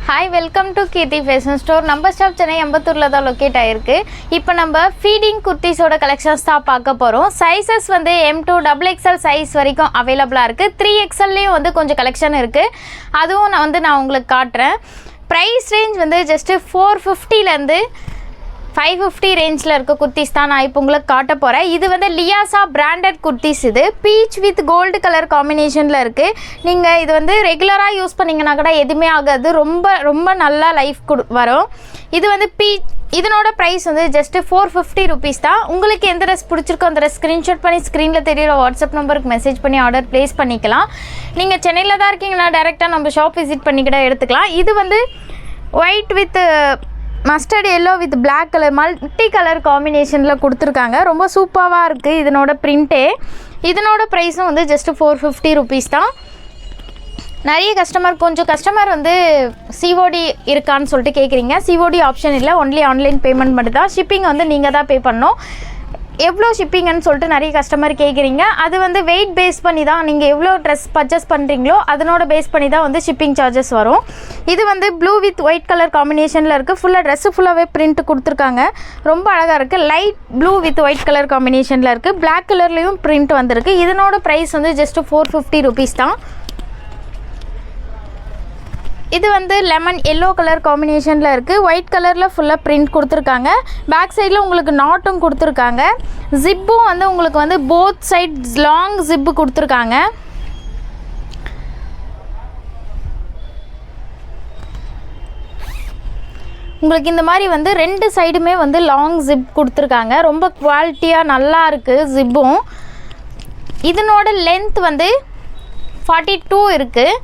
Hi, welcome to Kirti Fashion Store. Number shop Chennai Ambatturla da locate ஆயிருக்கு. இப்போ நம்ம feeding kurtis ஓட collections தான் பார்க்க போறோம். Sizes வந்து M2 XXL size வரைக்கும் அவேலபிளா இருக்கு. 3XL லயும் வந்து கொஞ்சம் collection இருக்கு. அதுவும் நான் உங்களுக்கு காட்றேன். Price range வந்து just 450 ல இருந்து 550 ரேஞ்சில் இருக்க குர்த்திஸ் தான் நான் இப்போ உங்களுக்கு காட்ட போகிறேன். இது வந்து லியாசா பிராண்டட் குர்த்திஸ். இது பீச் வித் கோல்டு கலர் காம்பினேஷனில் இருக்குது. நீங்கள் இது வந்து ரெகுலராக யூஸ் பண்ணிங்கன்னா கூட எதுவுமே ஆகாது. ரொம்ப நல்லா லைஃப் வரும். இது வந்து இதனோட ப்ரைஸ் வந்து ஜஸ்ட்டு 450 ருபீஸ் தான். உங்களுக்கு எந்த ட்ரெஸ் பிடிச்சிருக்கோ அந்த ட்ரெஸ் ஸ்க்ரீன்ஷாட் பண்ணி ஸ்க்ரீனில் தெரியுற வாட்ஸ்அப் நம்பருக்கு மெசேஜ் பண்ணி ஆர்டர் ப்ளேஸ் பண்ணிக்கலாம். நீங்கள் சென்னையில் தான் இருக்கீங்கன்னா டேரெக்டாக நம்ம ஷாப் விசிட் பண்ணிக்கிட்ட எடுத்துக்கலாம். இது வந்து white with mustard yellow with black colour multi colour காம்பினேஷனில் கொடுத்துருக்காங்க. ரொம்ப சூப்பராக இருக்குது இதனோட பிரிண்ட்டே. இதனோட ப்ரைஸும் வந்து ஜஸ்ட்டு 450 ருபீஸ் தான். நிறைய கொஞ்சம் கஸ்டமர் வந்து சிஓடி இருக்கான்னு சொல்லிட்டு கேட்குறீங்க. சிஓடி ஆப்ஷன் இல்லை, ஒன்லி ஆன்லைன் பேமெண்ட் மட்டும் தான். ஷிப்பிங் வந்து நீங்கள் தான் பே பண்ணணும். எவ்வளோ ஷிப்பிங்கன்னு சொல்லிட்டு நிறைய கஸ்டமர் கேட்குறீங்க. அது வந்து வெயிட் பேஸ் பண்ணி தான், நீங்கள் எவ்வளோ ட்ரெஸ் பர்ச்சேஸ் பண்ணுறீங்களோ அதனோட பேஸ் பண்ணி தான் வந்து ஷிப்பிங் சார்ஜஸ் வரும். இது வந்து ப்ளூ வித் ஒயிட் கலர் காம்பினேஷனில் இருக்குது. ஃபுல்லாக ட்ரெஸ்ஸு ஃபுல்லாகவே பிரிண்ட் கொடுத்துருக்காங்க. ரொம்ப அழகாக இருக்குது. Light blue with white colour காம்பினேஷனில் இருக்குது. பிளாக் கலர்லேயும் பிரிண்ட் வந்திருக்கு. இதனோட ப்ரைஸ் வந்து ஜஸ்ட்டு 450 ருபீஸ் தான். இது வந்து லெமன் எல்லோ கலர் காம்பினேஷனில் இருக்குது. ஒயிட் கலரில் ஃபுல்லாக பிரிண்ட் கொடுத்துருக்காங்க. பேக் சைடில் உங்களுக்கு நாட்டும் கொடுத்துருக்காங்க. ஜிப்பும் வந்து உங்களுக்கு வந்து போத் சைட்ஸ் லாங் ஜிப்பு கொடுத்துருக்காங்க. உங்களுக்கு இந்த மாதிரி வந்து ரெண்டு சைடுமே வந்து லாங் ஜிப் கொடுத்துருக்காங்க. ரொம்ப குவாலிட்டியாக நல்லா இருக்குது ஜிப்பும். இதனோட லென்த் வந்து 42 இருக்குது.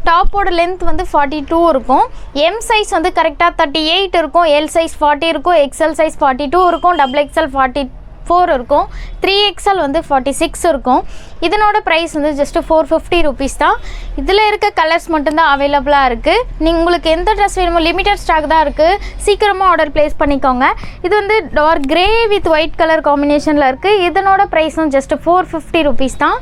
டாப்போட லென்த் வந்து 42 இருக்கும். எம் சைஸ் வந்து கரெக்டாக 38 இருக்கும். எல் சைஸ் 40 இருக்கும். எக்ஸ்எல் சைஸ் 42 இருக்கும். XXL 44 இருக்கும். 3XL வந்து 46 இருக்கும். இதனோட ப்ரைஸ் வந்து ஜஸ்ட்டு 450 ருபீஸ் தான். இதில் இருக்க கலர்ஸ் மட்டும்தான் அவைலபிளாக இருக்குது. உங்களுக்கு எந்த ட்ரெஸ் வேணுமோ லிமிட்டட் ஸ்டாக் தான் இருக்குது. சீக்கிரமாக ஆர்டர் ப்ளேஸ் பண்ணிக்கோங்க. இது வந்து dark grey with white colour காம்பினேஷனில் இருக்குது. இதனோட ப்ரைஸும் ஜஸ்ட்டு 450 ருபீஸ் தான்.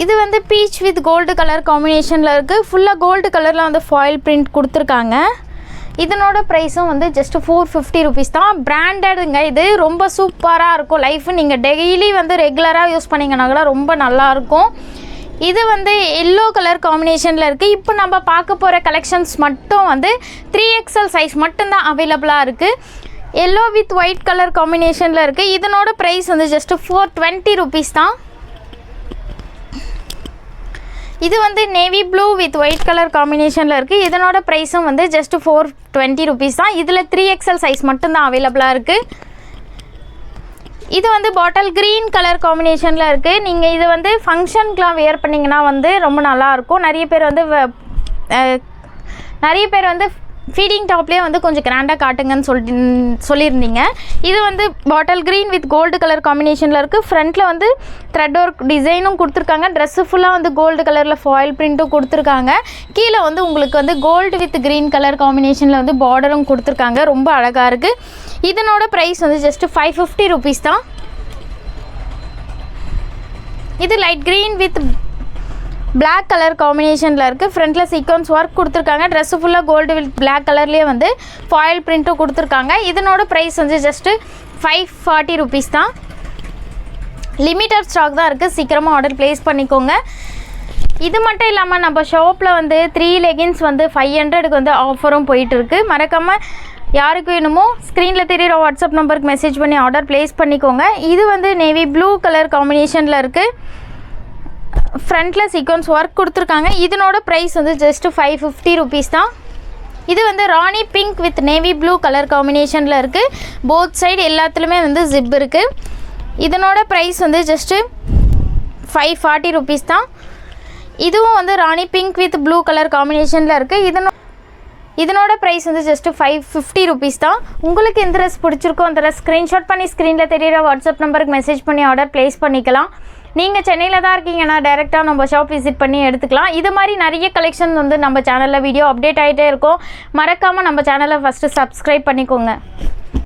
இது வந்து பீச் வித் கோல்டு கலர் காம்பினேஷனில் இருக்குது. ஃபுல்லாக கோல்டு கலரில் வந்து ஃபாயில் பிரிண்ட் கொடுத்துருக்காங்க. இதனோட ப்ரைஸும் வந்து ஜஸ்ட்டு 450 ருபீஸ் தான். பிராண்டடுங்க. இது ரொம்ப சூப்பராக இருக்கும். லைஃபு நீங்கள் டெய்லி வந்து ரெகுலராக யூஸ் பண்ணிங்கன்னா கூட ரொம்ப நல்லாயிருக்கும். இது வந்து எல்லோ கலர் காம்பினேஷனில் இருக்குது. இப்போ நம்ம பார்க்க போகிற கலெக்ஷன்ஸ் மட்டும் வந்து 3XL சைஸ் மட்டும்தான் அவைலபிளாக இருக்குது. எல்லோ வித் ஒயிட் கலர் காம்பினேஷனில் இருக்குது. இதனோட ப்ரைஸ் வந்து ஜஸ்ட்டு 420 ருபீஸ் தான். இது வந்து navy blue with white colour காம்பினேஷனில் இருக்குது. இதனோட ப்ரைஸும் வந்து ஜஸ்ட்டு 420 ருபீஸ் தான். இதில் 3XL சைஸ் மட்டும்தான் அவைலபிளாக இருக்குது. இது வந்து பாட்டில் க்ரீன் கலர் காம்பினேஷனில் இருக்குது. நீங்கள் இது வந்து ஃபங்க்ஷனுக்குலாம் வேர் பண்ணிங்கன்னா வந்து ரொம்ப நல்லாயிருக்கும். நிறைய பேர் வந்து ஃபீடிங் டாப்லேயே வந்து கொஞ்சம் கிராண்டாக காட்டுங்கன்னு சொல்லியிருந்தீங்க. இது வந்து bottle green with gold colour காம்பினேஷனில் இருக்குது. ஃப்ரண்ட்டில் வந்து த்ரெட் ஒர்க் டிசைனும் கொடுத்துருக்காங்க. ட்ரெஸ்ஸு ஃபுல்லாக வந்து கோல்டு கலரில் ஃபாயில் பிரிண்ட்டும் கொடுத்துருக்காங்க. கீழே வந்து உங்களுக்கு வந்து கோல்டு வித் க்ரீன் கலர் காம்பினேஷனில் வந்து பார்டரும் கொடுத்துருக்காங்க. ரொம்ப அழகாக இருக்குது. இதனோட ப்ரைஸ் வந்து ஜஸ்ட்டு 550 ருபீஸ் தான். இது light green with black colour காம்பினேஷனில் இருக்குது. ஃப்ரண்ட்டில் சீக்வன்ஸ் ஒர்க் கொடுத்துருக்காங்க. ட்ரெஸ்ஸு ஃபுல்லாக கோல்டு வித் பிளாக் கலர்லேயே வந்து ஃபாயில் பிரிண்ட்டும் கொடுத்துருக்காங்க. இதனோட ப்ரைஸ் வந்து ஜஸ்ட்டு 540 ருபீஸ் தான். லிமிட்டட் ஸ்டாக் தான் இருக்குது. சீக்கிரமாக ஆர்டர் ப்ளேஸ் பண்ணிக்கோங்க. இது மட்டும் இல்லாமல் நம்ம ஷாப்பில் வந்து 3 லெகின்ஸ் வந்து 500க்கு வந்து ஆஃபரும் போயிட்டுருக்கு. மறக்காமல் யாருக்கு வேணுமோ ஸ்க்ரீனில் தெரியுற வாட்ஸ்அப் நம்பருக்கு மெசேஜ் பண்ணி ஆர்டர் ப்ளேஸ் பண்ணிக்கோங்க. இது வந்து நேவி ப்ளூ கலர் காம்பினேஷனில் இருக்குது. ஃப்ரண்ட்டில் சீக்வன்ஸ் ஒர்க் கொடுத்துருக்காங்க. இதனோட ப்ரைஸ் வந்து ஜஸ்ட்டு 550 ருபீஸ் தான். இது வந்து rani pink with navy blue colour காம்பினேஷனில் இருக்குது. போத் சைடு எல்லாத்துலேயுமே வந்து ஜிப் இருக்குது. இதனோட ப்ரைஸ் வந்து ஜஸ்ட்டு 540 ருபீஸ் தான். இதுவும் வந்து rani pink with blue colour காம்பினேஷனில் இருக்குது. இதனோட ப்ரைஸ் வந்து ஜஸ்ட்டு 550 ருபீஸ் தான். உங்களுக்கு எந்த ட்ரெஸ் பிடிச்சிருக்கோ அந்த ட்ரெஸ் ஸ்க்ரீன்ஷாட் பண்ணி ஸ்க்ரீனில் தெரியுற வாட்ஸ்அப் நம்பருக்கு மெசேஜ் பண்ணி ஆர்டர் ப்ளேஸ் பண்ணிக்கலாம். நீங்கள் சென்னையில் தான் இருக்கீங்கன்னா டேரெக்டாக நம்ம ஷாப் விசிட் பண்ணி எடுத்துக்கலாம். இது மாதிரி நிறைய கலெக்ஷன் வந்து நம்ம சேனலில் வீடியோ அப்டேட் ஆகிட்டே இருக்கும். மறக்காமல் நம்ம சேனலை ஃபஸ்ட்டு சப்ஸ்கிரைப் பண்ணிக்கோங்க.